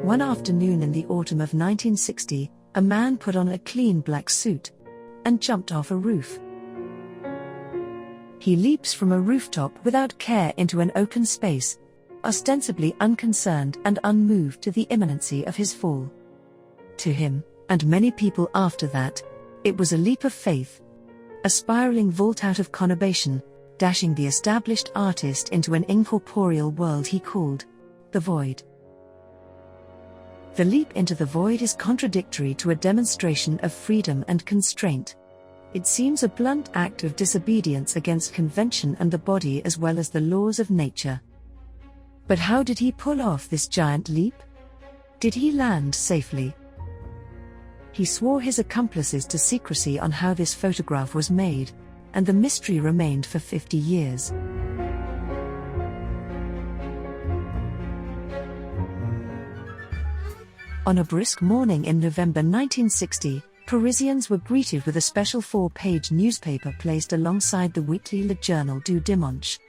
One afternoon in the autumn of 1960, a man put on a clean black suit and jumped off a roof. He leaps from a rooftop without care into an open space, ostensibly unconcerned and unmoved to the imminency of his fall. To him, and many people after that, it was a leap of faith, a spiraling vault out of conurbation, dashing the established artist into an incorporeal world he called the void. The leap into the void is contradictory to a demonstration of freedom and constraint. It seems a blunt act of disobedience against convention and the body as well as the laws of nature. But how did he pull off this giant leap? Did he land safely? He swore his accomplices to secrecy on how this photograph was made, and the mystery remained for 50 years. On a brisk morning in November 1960, Parisians were greeted with a special 4-page newspaper placed alongside the weekly Le Journal du Dimanche.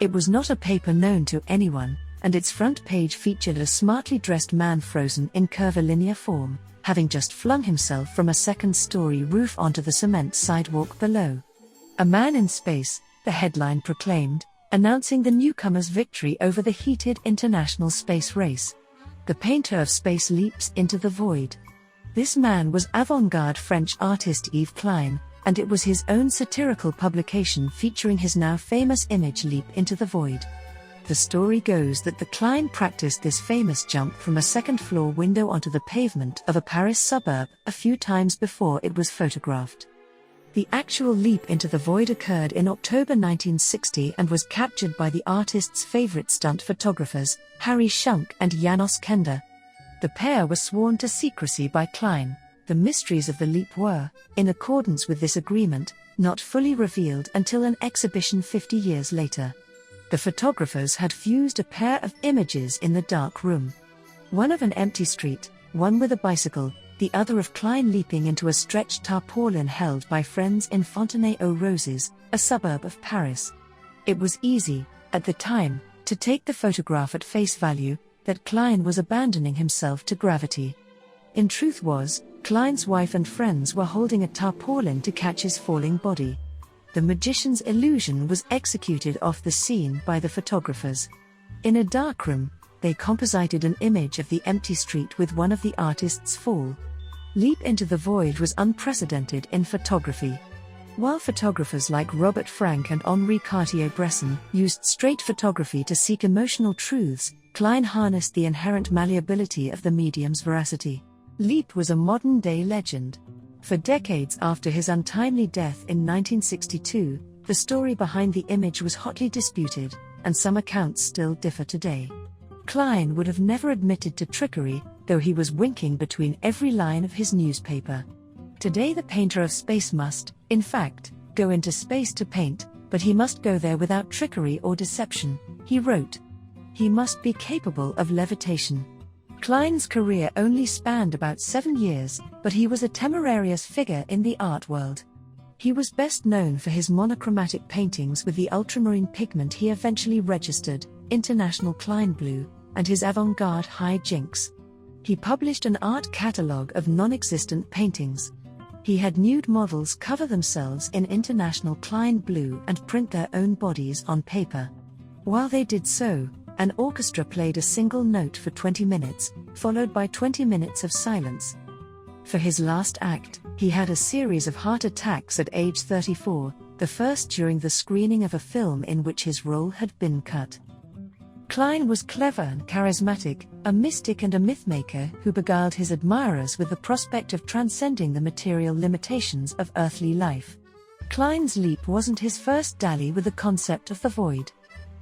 It was not a paper known to anyone, and its front page featured a smartly dressed man frozen in curvilinear form, having just flung himself from a second-story roof onto the cement sidewalk below. "A man in space," the headline proclaimed, announcing the newcomer's victory over the heated international space race. The painter of space leaps into the void. This man was avant-garde French artist Yves Klein, and it was his own satirical publication featuring his now famous image leap into the void. The story goes that the Klein practiced this famous jump from a second-floor window onto the pavement of a Paris suburb a few times before it was photographed. The actual leap into the void occurred in October 1960 and was captured by the artist's favorite stunt photographers, Harry Schunk and Janos Kender. The pair were sworn to secrecy by Klein. The mysteries of the leap were, in accordance with this agreement, not fully revealed until an exhibition 50 years later. The photographers had fused a pair of images in the dark room. One of an empty street, one with a bicycle, the other of Klein leaping into a stretched tarpaulin held by friends in Fontenay-aux-Roses, a suburb of Paris. It was easy, at the time, to take the photograph at face value, that Klein was abandoning himself to gravity. In truth was, Klein's wife and friends were holding a tarpaulin to catch his falling body. The magician's illusion was executed off the scene by the photographers. In a darkroom, they composited an image of the empty street with one of the artist's fall. Leap into the void was unprecedented in photography. While photographers like Robert Frank and Henri Cartier-Bresson used straight photography to seek emotional truths, Klein harnessed the inherent malleability of the medium's veracity. Leap was a modern-day legend. For decades after his untimely death in 1962, the story behind the image was hotly disputed, and some accounts still differ today. Klein would have never admitted to trickery, though he was winking between every line of his newspaper. Today the painter of space must, in fact, go into space to paint, but he must go there without trickery or deception, he wrote. He must be capable of levitation. Klein's career only spanned about 7 years, but he was a temerarious figure in the art world. He was best known for his monochromatic paintings with the ultramarine pigment he eventually registered, International Klein Blue, and his avant-garde high jinks. He published an art catalogue of non-existent paintings. He had nude models cover themselves in International Klein Blue and print their own bodies on paper. While they did so, an orchestra played a single note for 20 minutes, followed by 20 minutes of silence. For his last act, he had a series of heart attacks at age 34, the first during the screening of a film in which his role had been cut. Klein was clever and charismatic, a mystic and a mythmaker who beguiled his admirers with the prospect of transcending the material limitations of earthly life. Klein's leap wasn't his first dally with the concept of the void.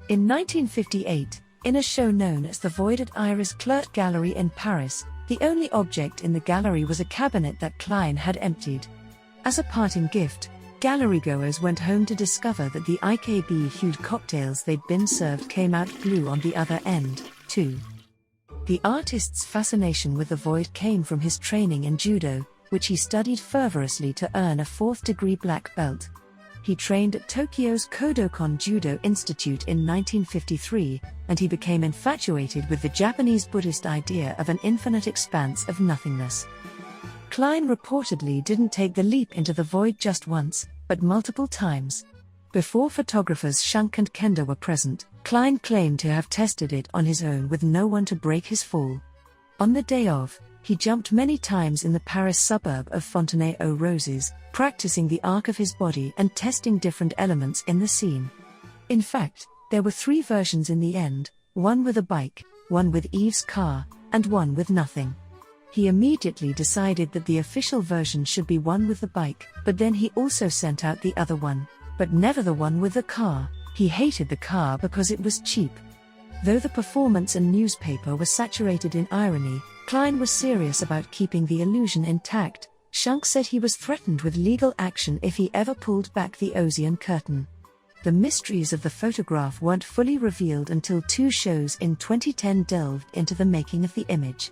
In 1958, in a show known as the Void at Iris Clerc Gallery in Paris, the only object in the gallery was a cabinet that Klein had emptied. As a parting gift, gallerygoers went home to discover that the IKB-hued cocktails they'd been served came out blue on the other end, too. The artist's fascination with the void came from his training in judo, which he studied fervorously to earn a 4th-degree black belt. He trained at Tokyo's Kodokan Judo Institute in 1953, and he became infatuated with the Japanese Buddhist idea of an infinite expanse of nothingness. Klein reportedly didn't take the leap into the void just once, but multiple times. Before photographers Schunk and Kenda were present, Klein claimed to have tested it on his own with no one to break his fall. On the day of, he jumped many times in the Paris suburb of Fontenay-aux-Roses, practicing the arc of his body and testing different elements in the scene. In fact, there were 3 versions in the end, one with a bike, one with Yves' car, and one with nothing. He immediately decided that the official version should be one with the bike, but then he also sent out the other one, but never the one with the car. He hated the car because it was cheap. Though the performance and newspaper were saturated in irony, Klein was serious about keeping the illusion intact. Schunk said he was threatened with legal action if he ever pulled back the Ozian curtain. The mysteries of the photograph weren't fully revealed until 2 shows in 2010 delved into the making of the image.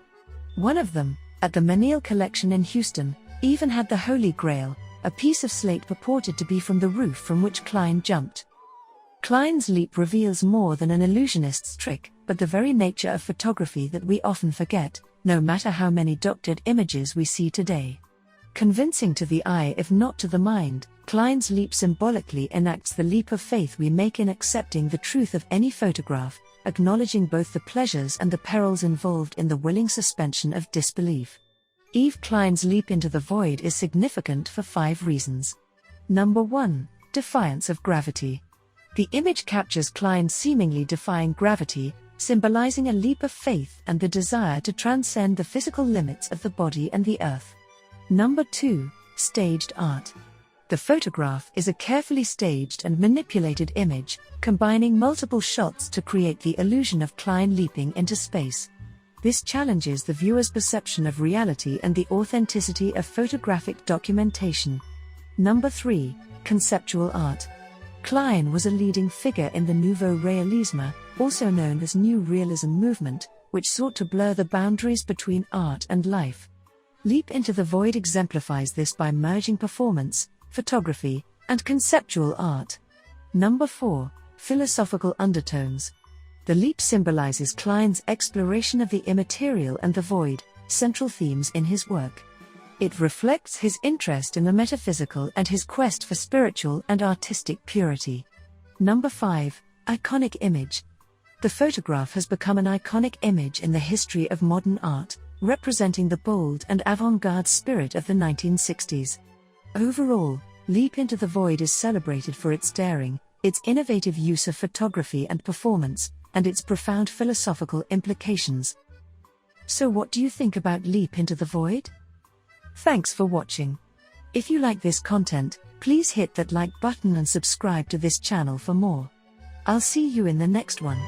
One of them, at the Menil Collection in Houston, even had the Holy Grail, a piece of slate purported to be from the roof from which Klein jumped. Klein's leap reveals more than an illusionist's trick, but the very nature of photography that we often forget, no matter how many doctored images we see today. Convincing to the eye if not to the mind, Klein's leap symbolically enacts the leap of faith we make in accepting the truth of any photograph, acknowledging both the pleasures and the perils involved in the willing suspension of disbelief. Yves Klein's leap into the void is significant for 5 reasons. Number 1. Defiance of gravity. The image captures Klein seemingly defying gravity, symbolizing a leap of faith and the desire to transcend the physical limits of the body and the earth. Number 2. Staged art. The photograph is a carefully staged and manipulated image, combining multiple shots to create the illusion of Klein leaping into space. This challenges the viewer's perception of reality and the authenticity of photographic documentation. Number 3. Conceptual art. Klein was a leading figure in the Nouveau Realisme, also known as New Realism movement, which sought to blur the boundaries between art and life. Leap into the Void exemplifies this by merging performance, photography, and conceptual art. Number 4. Philosophical undertones. The leap symbolizes Klein's exploration of the immaterial and the void, central themes in his work. It reflects his interest in the metaphysical and his quest for spiritual and artistic purity. Number 5. Iconic image. The photograph has become an iconic image in the history of modern art, representing the bold and avant-garde spirit of the 1960s. Overall, Leap into the Void is celebrated for its daring, its innovative use of photography and performance, and its profound philosophical implications. So what do you think about Leap into the Void? Thanks for watching. If you like this content, please hit that like button and subscribe to this channel for more. I'll see you in the next one.